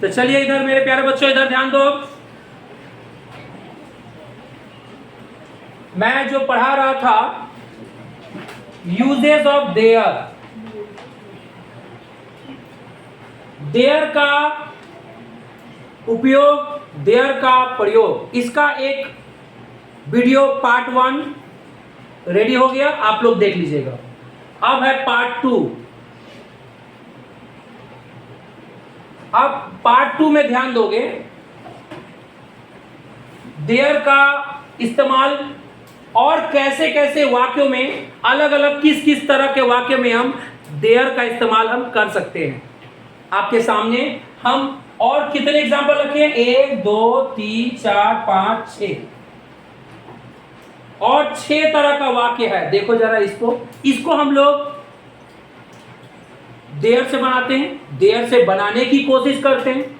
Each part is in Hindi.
तो चलिए इधर मेरे प्यारे बच्चों, इधर ध्यान दो। मैं जो पढ़ा रहा था यूजेस ऑफ देयर, देयर का उपयोग, देयर का प्रयोग, इसका एक वीडियो पार्ट 1 रेडी हो गया, आप लोग देख लीजिएगा। अब है पार्ट 2। अब पार्ट 2 में ध्यान दोगे, देयर का इस्तेमाल और कैसे कैसे वाक्यों में, अलग अलग किस किस तरह के वाक्य में हम देयर का इस्तेमाल हम कर सकते हैं। आपके सामने हम और कितने एग्जाम्पल रखे हैं? 1 2 3 4 5 6 और 6 तरह का वाक्य है। देखो जरा इसको हम लोग देयर से बनाते हैं, देयर से बनाने की कोशिश करते हैं।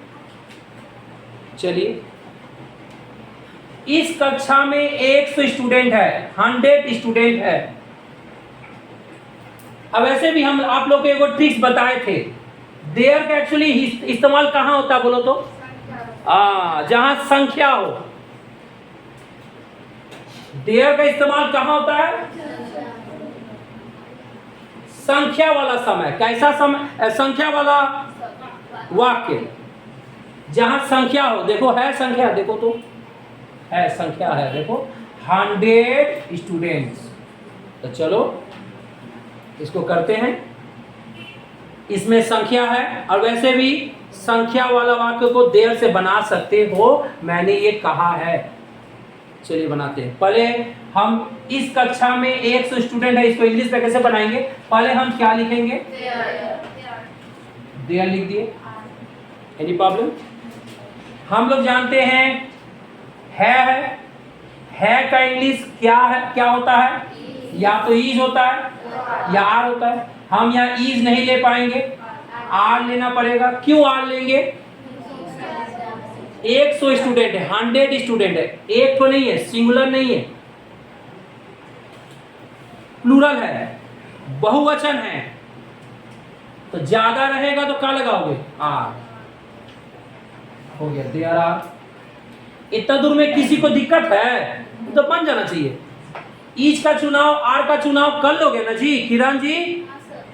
चलिए, इस कक्षा में 100 स्टूडेंट है, 100 स्टूडेंट है। अब ऐसे भी हम आप लोग को एक ट्रिक्स बताए थे। देयर का एक्चुअली इस्तेमाल कहां होता है बोलो तो? जहां संख्या हो। देयर का इस्तेमाल कहां होता है? संख्या वाला समय। कैसा समय? संख्या वाला वाक्य, जहां संख्या हो। देखो है संख्या, देखो तो है संख्या है, देखो 100 स्टूडेंट्स। तो चलो इसको करते हैं। इसमें संख्या है और वैसे भी संख्या वाला वाक्य को देयर से बना सकते हो, मैंने ये कहा है। चलिए बनाते हैं। पहले हम इस कक्षा में 100 स्टूडेंट है, इसको इंग्लिश में कैसे बनाएंगे? पहले हम क्या लिखेंगे? देयर लिख दिए। Any problem? हम लोग जानते हैं है का इंग्लिश क्या है, क्या होता है? या तो इज होता है या आर होता है। हम यहाँ इज नहीं ले पाएंगे, आर लेना पड़ेगा। क्यों आर लेंगे? 100 स्टूडेंट है, 100 स्टूडेंट है, एक तो नहीं है, सिंगुलर नहीं है, प्लूरल है, बहुवचन है। तो ज्यादा रहेगा तो क्या लगाओगे? आर। हो गया, देयर आर। इतना दूर में किसी को दिक्कत है तो बन जाना चाहिए। ईच का चुनाव, आर का चुनाव कर लोगे ना जी? किरण जी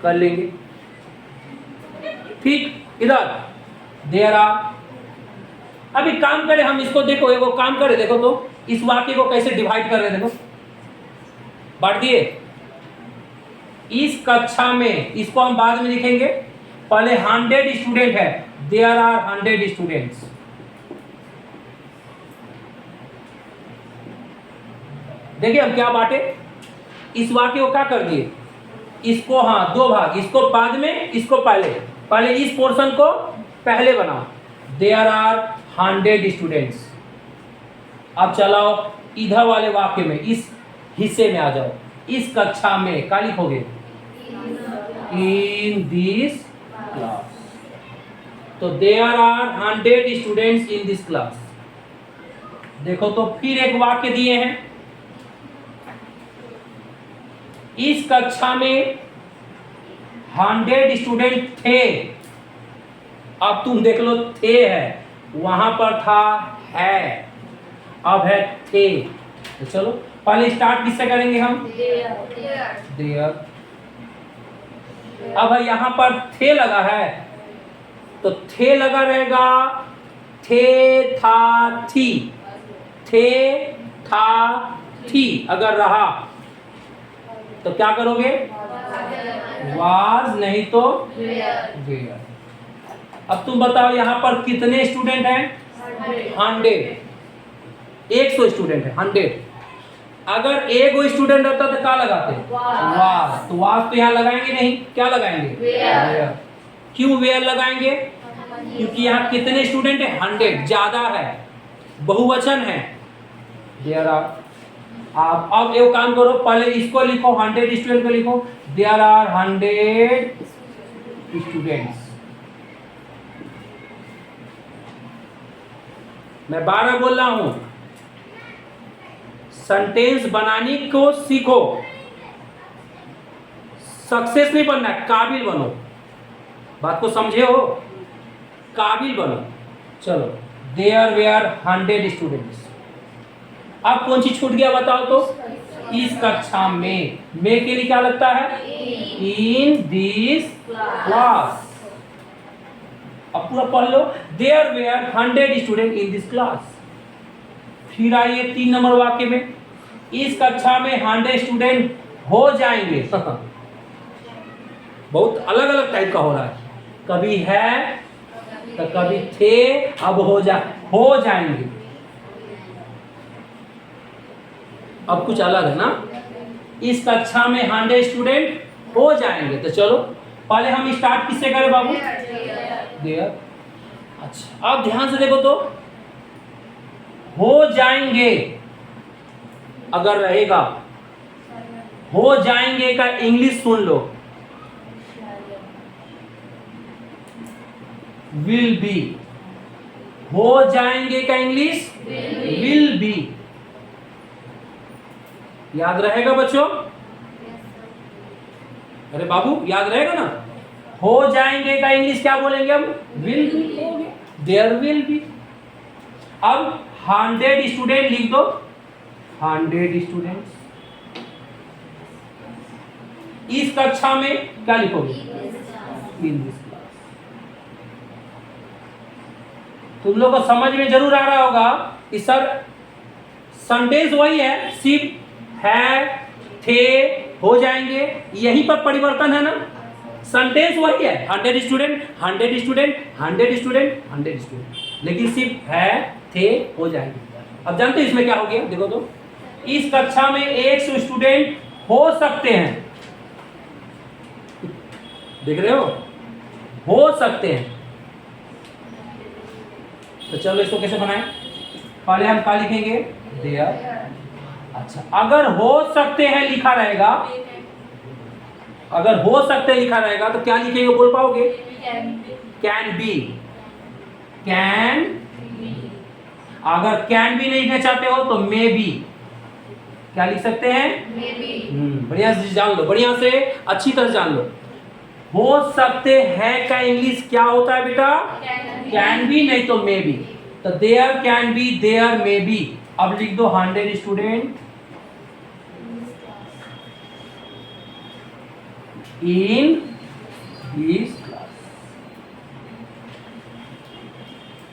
कर लेंगे। ठीक, इधर देयर आर। अभी काम करें हम इसको, देखो एगो काम करें, देखो तो इस वाक्य को कैसे डिवाइड कर रहे हैं, देखो बांट दिए। इस कक्षा में, इसको हम बाद में लिखेंगे, पहले 100 स्टूडेंट है, देयर आर 100 स्टूडेंट्स। देखिए हम क्या बांटे, इस वाक्य को क्या कर दिए, इसको दो भाग, इसको बाद में, इसको पहले। पहले इस पोर्शन को पहले बनाओ, देयर आर 100 स्टूडेंट्स। अब चलाओ इधर वाले वाक्य में, इस हिस्से में आ जाओ। इस कक्षा में क्या लिखोगे? In this class. तो there are 100 students in this class. देखो तो फिर एक वाक्य दिए हैं, इस कक्षा में 100 स्टूडेंट थे। अब तुम देख लो, थे है, वहां पर था है, अब है थे। तो चलो पहले स्टार्ट किससे करेंगे हम? देयर। अब यहां पर थे लगा है, तो थे लगा रहेगा, थे था थी, थे था थी अगर रहा तो क्या करोगे? वाज, नहीं तो वेयर। अब तुम बताओ यहां पर कितने स्टूडेंट हैं? 100। 100 स्टूडेंट है, 100। अगर एक स्टूडेंट रहता तो क्या लगाते? वाज। तो वाज तो यहाँ लगाएंगे नहीं, क्या लगाएंगे? वेयर। क्यों वेयर लगाएंगे? क्योंकि यहाँ कितने स्टूडेंट है? 100, ज्यादा है, बहुवचन है, देयर आर। आप अब एक काम करो, पहले इसको लिखो, 100 स्टूडेंट को लिखो, देयर आर 100 स्टूडेंट्स। मैं 12 बोल रहा हूं, सेंटेंस बनाने को सीखो, सक्सेस नहीं बनना है, काबिल बनो। बात को समझे हो? काबिल बनो। चलो, देयर वेयर 100 स्टूडेंट्स। अब कौन सी छूट गया बताओ तो? इस कक्षा में के लिए क्या लगता है? In this class. अब पूरा पढ़ लो, there were 100 student in this class. फिर आइए 3 नंबर वाक्य में, इस कक्षा में 100 स्टूडेंट हो जाएंगे। बहुत अलग अलग टाइप का हो रहा है, कभी है तो कभी थे, अब हो जाएंगे। अब कुछ अलग है ना, इस कक्षा में 100 स्टूडेंट हो जाएंगे। तो चलो पहले हम स्टार्ट किससे करें बाबू? देयर। अच्छा, अब ध्यान से देखो तो, हो जाएंगे अगर रहेगा, हो जाएंगे का English soon low, will be. हो जाएंगे का इंग्लिश विल बी। याद रहेगा बच्चों? अरे बाबू याद रहेगा ना? हो जाएंगे का इंग्लिश क्या बोलेंगे हम? Will be. There will be. अब 100 स्टूडेंट लिख दो, 100 स्टूडेंट्स। इस कक्षा में क्या लिखोगे? In this class. तुम लोग को समझ में जरूर आ रहा होगा कि सर सेंटेंस वही है, सिर्फ है, थे, हो जाएंगे, यहीं पर परिवर्तन है ना। सेंटेंस वही है, 100 स्टूडेंट 100 स्टूडेंट 100 स्टूडेंट 100 स्टूडेंट, लेकिन सिर्फ है, थे, हो जाएंगे। अब जानते हैं इसमें क्या हो गया? देखो तो, इस कक्षा में 100 स्टूडेंट हो सकते हैं। देख रहे हो सकते हैं। तो चलो इसको कैसे बनाएं? पहले हम क्या लिखेंगे? देयर। अच्छा, अगर हो सकते हैं लिखा रहेगा, अगर हो सकते हैं लिखा रहेगा तो क्या लिखेंगे, बोल पाओगे? Can be. कैन। अगर कैन बी नहीं लिखना चाहते हो तो मे बी। क्या लिख सकते हैं? बढ़िया से जान लो, बढ़िया से अच्छी तरह जान लो। हो सकते हैं का इंग्लिश क्या होता है बेटा? कैन बी, नहीं तो मे बी। तो there can be, there may be. अब लिख दो 100 स्टूडेंट इन दिस क्लास।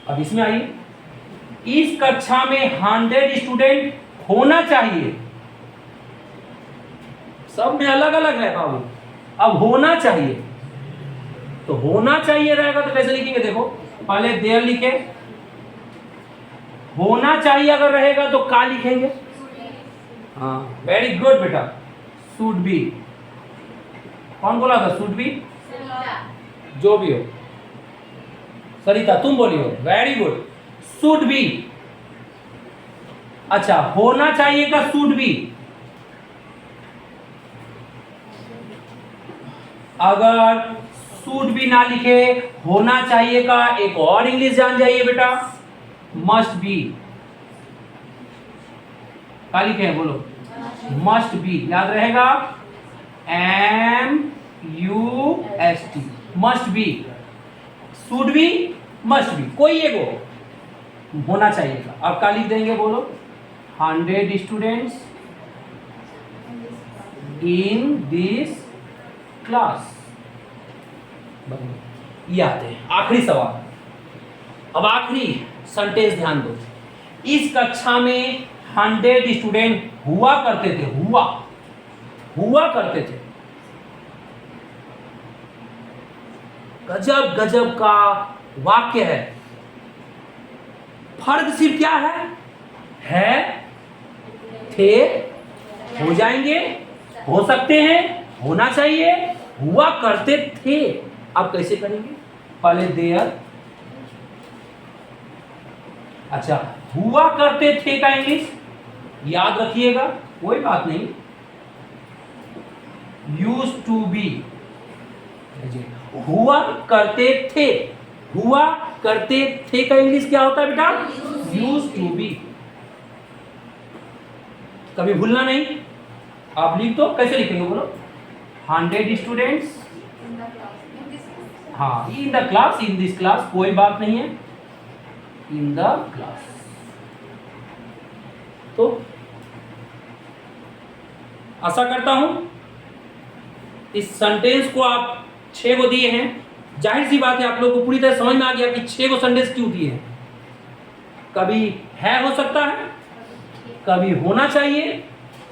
अब इसमें आइए, इस कक्षा में 100 स्टूडेंट होना चाहिए। सब में अलग अलग है बाबू। अब होना चाहिए, तो होना चाहिए रहेगा तो कैसे लिखेंगे? देखो, पहले देयर लिखे, होना चाहिए अगर रहेगा तो का लिखेंगे? हाँ, वेरी गुड बेटा, शुड बी। कौन बोला था शुड बी? जो भी हो, सरिता तुम बोली हो, वेरी गुड, शुड बी। अच्छा, होना चाहिए का शुड बी। अगर शुड बी ना लिखे, होना चाहिए का एक और इंग्लिश जान जाइए बेटा, मस्ट बी। क्या लिखे हैं बोलो? Must be. याद रहेगा? MUST, must be. Should be, must be, कोई एक हो, होना चाहिए का। अब क्या लिख देंगे बोलो? 100 स्टूडेंट्स इन दिस क्लास। ये आते हैं आखिरी सवाल। अब आखिरी सेंटेंस ध्यान दो, इस कक्षा में 100 स्टूडेंट हुआ करते थे। हुआ करते थे। गजब गजब का वाक्य है। फर्क सिर्फ क्या है, थे, हो जाएंगे, हो सकते हैं, होना चाहिए, हुआ करते थे। अब कैसे करेंगे? पहले देयर। अच्छा, हुआ करते थे का इंग्लिश याद रखिएगा, कोई बात नहीं, यूज्ड टू बी। हुआ करते थे, हुआ करते थे का इंग्लिश क्या होता है बेटा? Used to be. कभी भूलना नहीं। आप लिख दो, कैसे लिखेंगे बोलो? 100 स्टूडेंट्स, हाँ, in the class, in this class, कोई बात नहीं है। In the class. तो आशा करता हूं इस सेंटेंस को आप 6 को दिए हैं। जाहिर सी बात है आप लोगों को पूरी तरह समझ में आ गया कि 6 को सेंटेंस क्यों दिए हैं। कभी है हो सकता है, कभी होना चाहिए,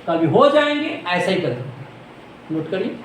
कभी हो जाएंगे, ऐसा ही करते हैं। नोट करिए।